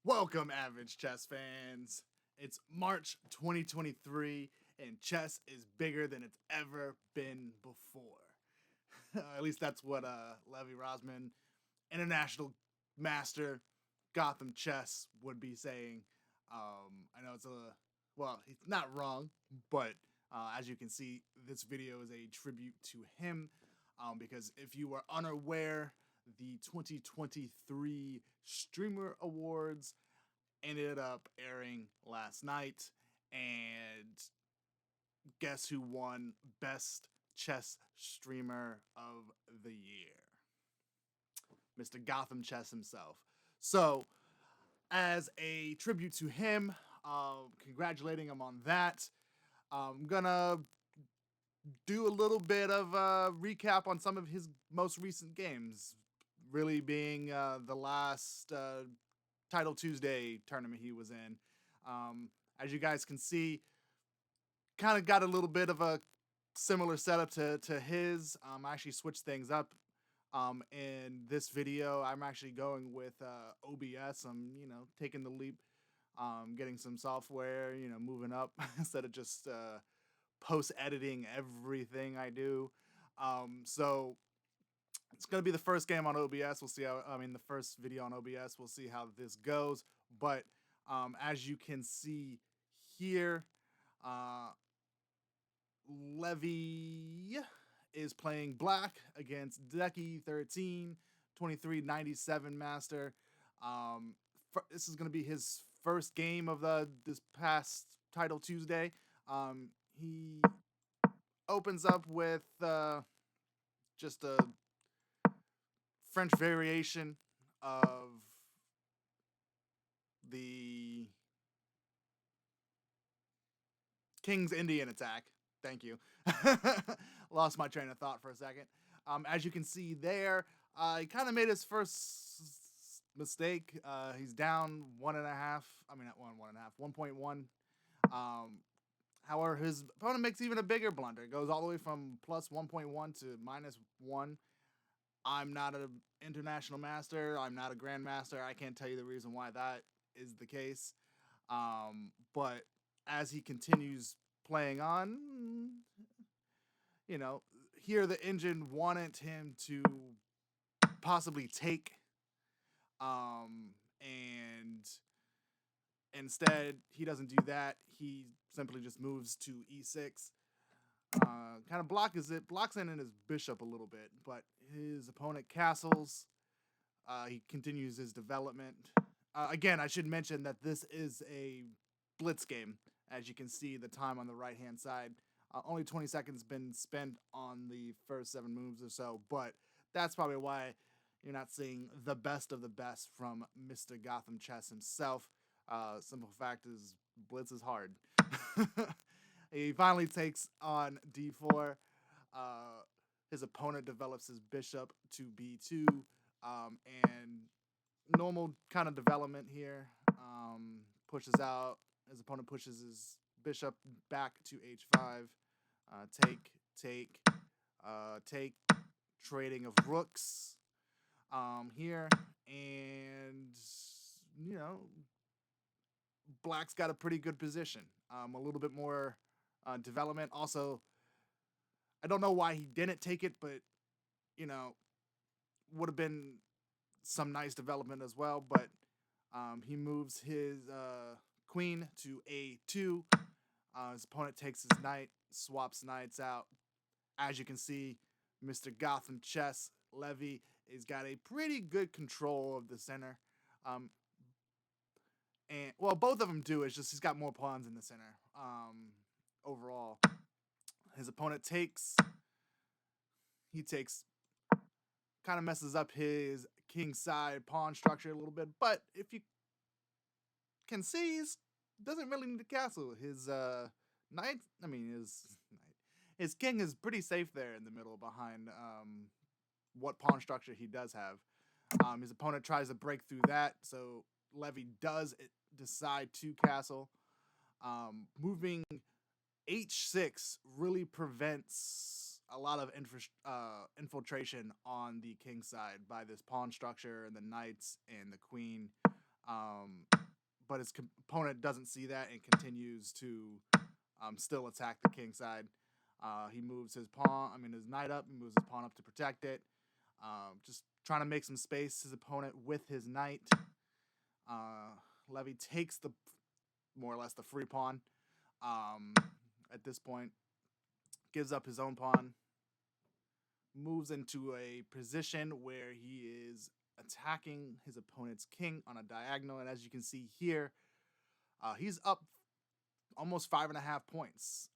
Welcome, average chess fans. It's March 2023, and chess is bigger than it's ever been before. At least that's what Levy Rozman, international master, Gothamchess, would be saying. I know he's not wrong, but as you can see, this video is a tribute to him. Because if you were unaware, the 2023 Streamer Awards ended up airing last night, and guess who won Best Chess Streamer of the Year? Mr. Gothamchess himself. So, as a tribute to him, congratulating him on that, I'm gonna do a little bit of a recap on some of his most recent games, really being the last Title Tuesday tournament he was in. As you guys can see, kind of got a little bit of a similar setup to his. I actually switched things up. In this video, I'm actually going with OBS. I'm, taking the leap, getting some software, moving up instead of just post editing everything I do. So it's going to be the first game on OBS. We'll see the first video on OBS. We'll see how this goes. But as you can see here, Levy is playing black against Decky 13, 2397 master. This is going to be his first game of this past Title Tuesday. He opens up with just a French variation of the King's Indian attack. Thank you. Lost my train of thought for a second. As you can see there, he kind of made his first mistake. He's down 1.5. I mean, not 1.5, 1.1. However, his opponent makes even a bigger blunder. It goes all the way from plus 1.1 to minus 1. I'm not an international master. I'm not a grandmaster. I can't tell you the reason why that is the case. But as he continues playing on, here the engine wanted him to possibly take, and instead he doesn't do that. He simply just moves to e6. Kind of blocks in his bishop a little bit, but his opponent castles. He continues his development. Again, I should mention that this is a blitz game. As you can see, the time on the right-hand side, only 20 seconds been spent on the first 7 moves or so, but that's probably why you're not seeing the best of the best from Mr. Gothamchess himself. Simple fact is, blitz is hard. He finally takes on d4. His opponent develops his bishop to b2, and normal kind of development here. Pushes out. His opponent pushes his bishop back to h5. Take, trading of rooks here. And, black's got a pretty good position. A little bit more development. Also, I don't know why he didn't take it, but, would have been some nice development as well. But he moves his queen to a2. His opponent takes his knight, swaps knights out. As you can see, Mr. Gothamchess, Levy, has got a pretty good control of the center. And both of them do. It's just he's got more pawns in the center. Overall, his opponent takes. He takes. Kind of messes up his king side pawn structure a little bit, but if you can see, he doesn't really need a castle. His his king is pretty safe there in the middle behind what pawn structure he does have. His opponent tries to break through that, so Levy does decide to castle. Moving h6 really prevents a lot of infiltration on the king side by this pawn structure and the knights and the queen. but his opponent doesn't see that and continues to still attack the king side. He moves his his knight up. He moves his pawn up to protect it. Just trying to make some space. His opponent with his knight. Levy takes the more or less the free pawn. At this point, gives up his own pawn. Moves into a position where he is attacking his opponent's king on a diagonal, and as you can see here, he's up almost 5.5 points.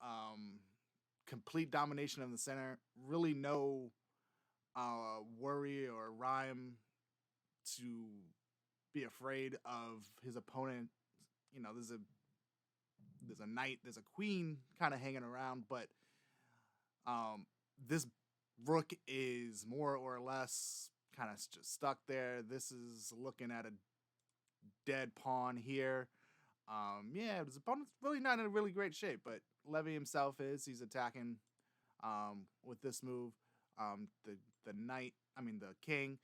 Complete domination of the center. Really no worry or rhyme to be afraid of his opponent. You know, there's a knight, there's a queen kind of hanging around, but this rook is more or less kind of just stuck there. This is looking at a dead pawn here. Yeah, his opponent's really not in a really great shape, but Levy himself is. He's attacking with this move. The knight, the king,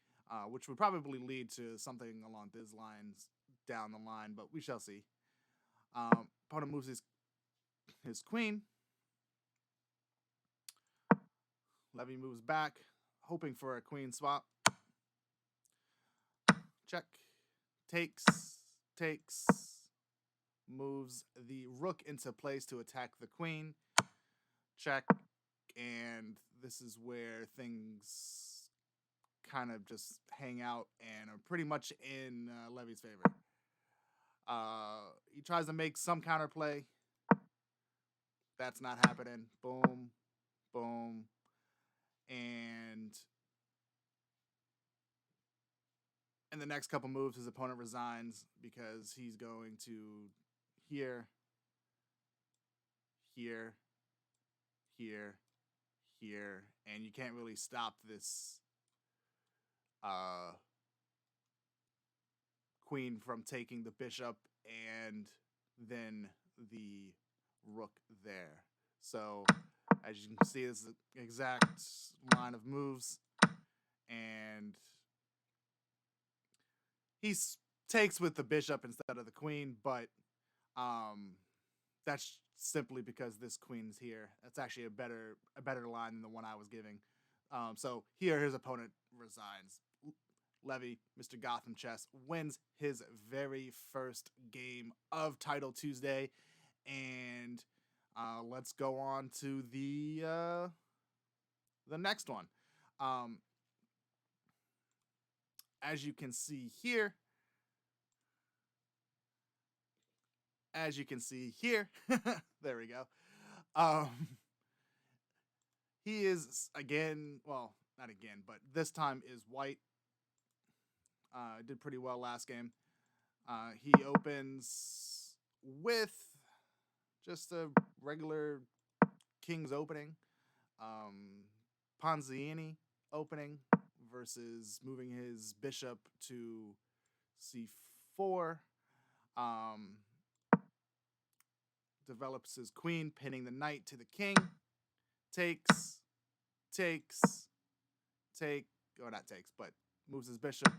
which would probably lead to something along these lines down the line, but we shall see. Opponent moves his queen. Levy moves back, hoping for a queen swap. Check. Takes. Moves the rook into place to attack the queen. Check. And this is where things kind of just hang out and are pretty much in Levy's favor. He tries to make some counterplay. That's not happening. Boom. Boom. And in the next couple moves, his opponent resigns because he's going to here, and you can't really stop this queen from taking the bishop and then the rook there. So as you can see, this is the exact line of moves, and he takes with the bishop instead of the queen, but that's simply because this queen's here. That's actually a better line than the one I was giving. So here his opponent resigns. Levy, Mr. Gothamchess, wins his very first game of Title Tuesday, and let's go on to the next one. As you can see here, there we go. He is again, well, not again, but this time is white. Did pretty well last game. He opens with just a regular King's opening. Ponziani opening versus moving his bishop to c4. Develops his queen, pinning the knight to the king. Takes. Or not takes, but moves his bishop.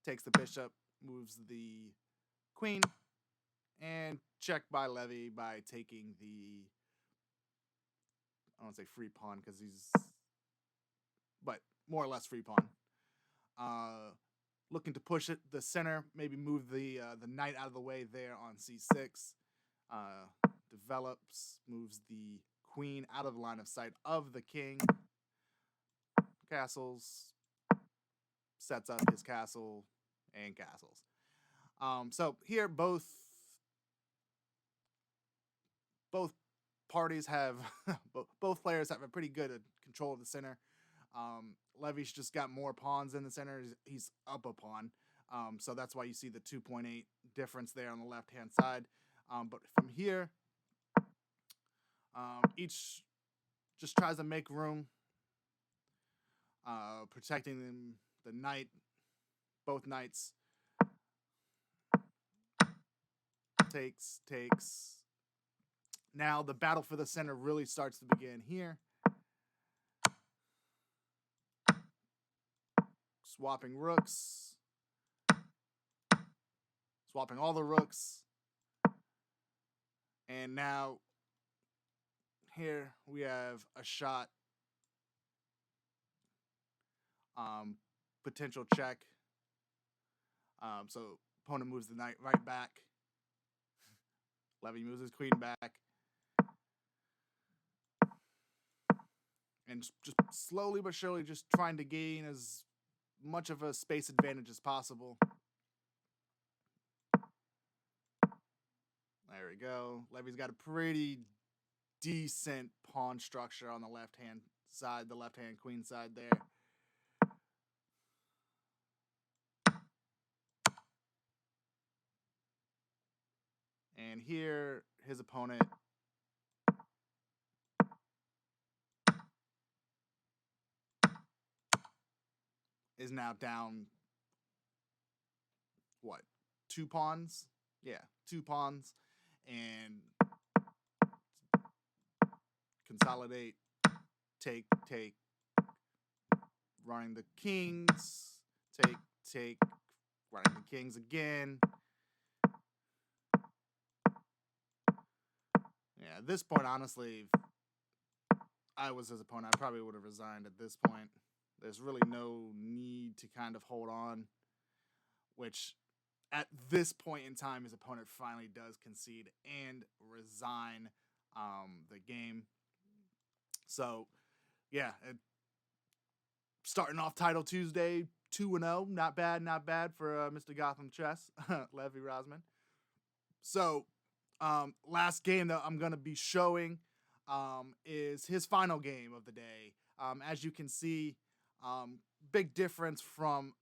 Takes the bishop, moves the queen, and checked by Levy by taking the, I don't want to say free pawn because but more or less free pawn. Looking to push it the center, maybe move the knight out of the way there on c6. Develops, moves the queen out of the line of sight of the king. Castles, sets up his castle and castles. So here both parties have both players have a pretty good control of the center. Levy's just got more pawns in the center. He's up a pawn. So that's why you see the 2.8 difference there on the left-hand side. But from here, each just tries to make room, protecting the knight, both knights. Takes. Now the battle for the center really starts to begin here. Swapping rooks. swapping all the rooks. And now here we have a shot. Potential check. So opponent moves the knight right back. Levy moves his queen back. And just slowly but surely just trying to gain as much of a space advantage as possible. There we go. Levy's got a pretty decent pawn structure on the left-hand side, the left-hand queen side there. And here, his opponent is now down, what, 2 pawns? Yeah, 2 pawns. And consolidate, take, running the kings, take, running the kings again. Yeah, at this point, honestly, if I was his opponent, I probably would have resigned at this point. There's really no need to kind of hold on, which at this point in time, his opponent finally does concede and resign the game. So, yeah, starting off Title Tuesday 2-0. Not bad for Mr. Gothamchess, Levy Rozman. So, last game that I'm going to be showing is his final game of the day. As you can see, big difference from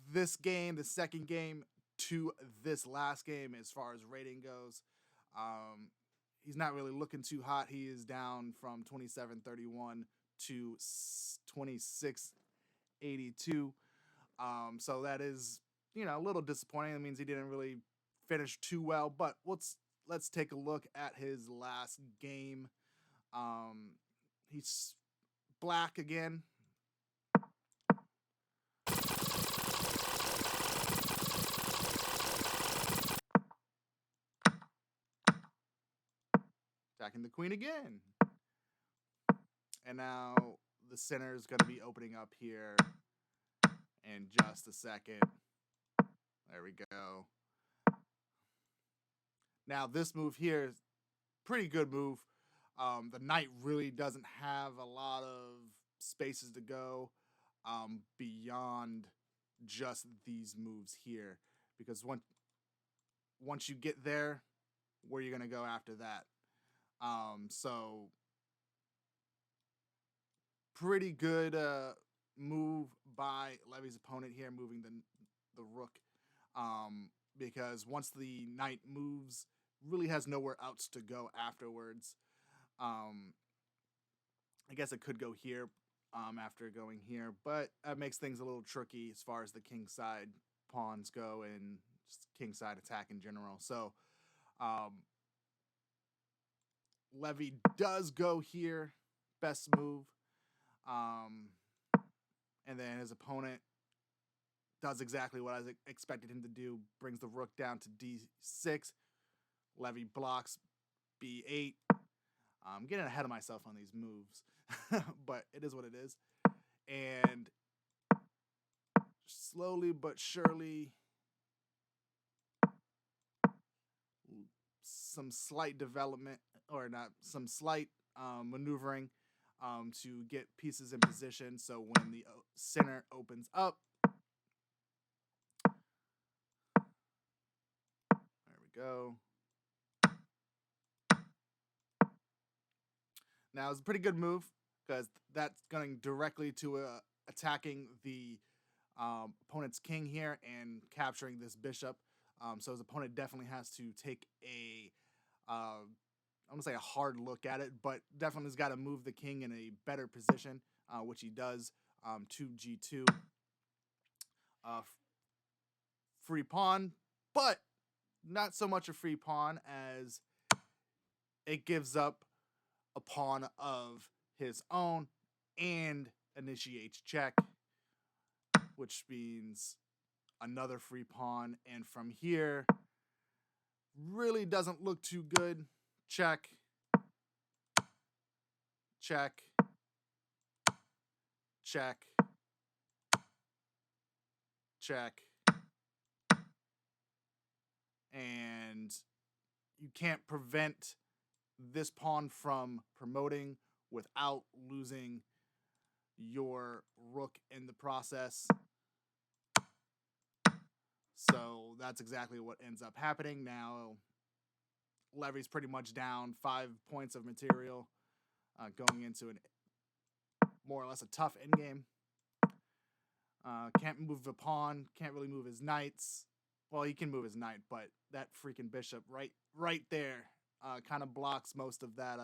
this game, the second game, to this last game as far as rating goes. He's not really looking too hot. He is down from 2731 to 2682. So that is, a little disappointing. That means he didn't really finish too well. But let's take a look at his last game. He's black again. Attacking the queen again. And now the center is going to be opening up here in just a second. There we go. Now this move here is pretty good move. The knight really doesn't have a lot of spaces to go beyond just these moves here. Because once you get there, where are you going to go after that? So pretty good move by Levy's opponent here, moving the rook. Because once the knight moves, really has nowhere else to go afterwards. I guess it could go here after going here, but that makes things a little tricky as far as the king side pawns go and just king side attack in general. So Levy does go here, best move. And then his opponent does exactly what I expected him to do, brings the rook down to d6. Levy blocks b8. I'm getting ahead of myself on these moves, but it is what it is. And slowly but surely, some slight development, or not, some slight maneuvering to get pieces in position. So when the center opens up, there we go. Now it's a pretty good move because that's going directly to attacking the opponent's king here and capturing this bishop. So his opponent definitely has to take I'm going to say a hard look at it, but definitely has got to move the king in a better position, which he does to g2. Free pawn, but not so much a free pawn as it gives up a pawn of his own and initiates check, which means another free pawn. And from here, really doesn't look too good. Check. Check. Check. Check. And you can't prevent this pawn from promoting without losing your rook in the process. So that's exactly what ends up happening. Now, Levy's pretty much down 5 points of material going into an more or less a tough endgame. Can't move a pawn, can't really move his knights. Well, he can move his knight, but that freaking bishop right there kind of blocks most of that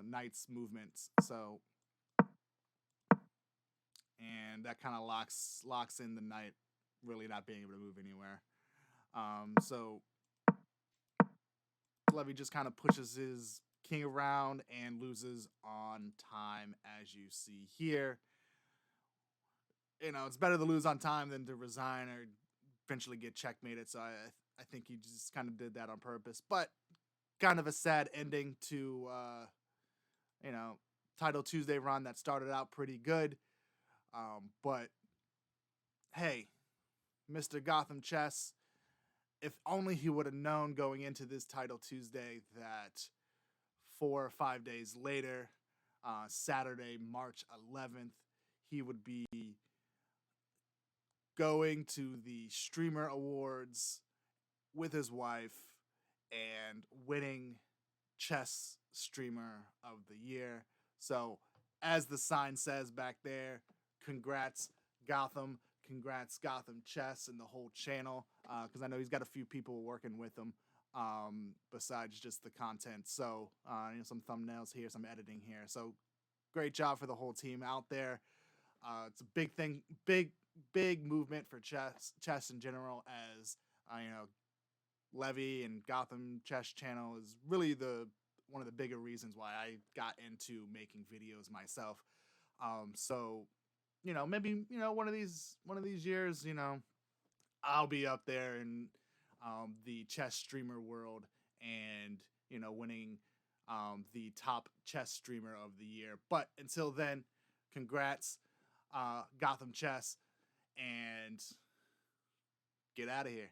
knight's movements. So, and that kind of locks in the knight really not being able to move anywhere. So Levy just kind of pushes his king around and loses on time, as you see here. You know, it's better to lose on time than to resign or eventually get checkmated. So I think he just kind of did that on purpose. But kind of a sad ending to, Title Tuesday run that started out pretty good. But hey, Mr. Gothamchess, if only he would have known going into this Title Tuesday that 4 or 5 days later, Saturday, March 11th, he would be going to the Streamer Awards with his wife and winning Chess Streamer of the Year. So, as the sign says back there, congrats, Gotham. Congrats, Gothamchess, and the whole channel, because I know he's got a few people working with him besides just the content. So, some thumbnails here, some editing here. So, great job for the whole team out there. It's a big thing, big movement for chess in general, as Levy and Gothamchess channel is really one of the bigger reasons why I got into making videos myself. So, maybe one of these years, I'll be up there in the chess streamer world and winning the top chess streamer of the year. But until then, congrats, Gothamchess, and get out of here.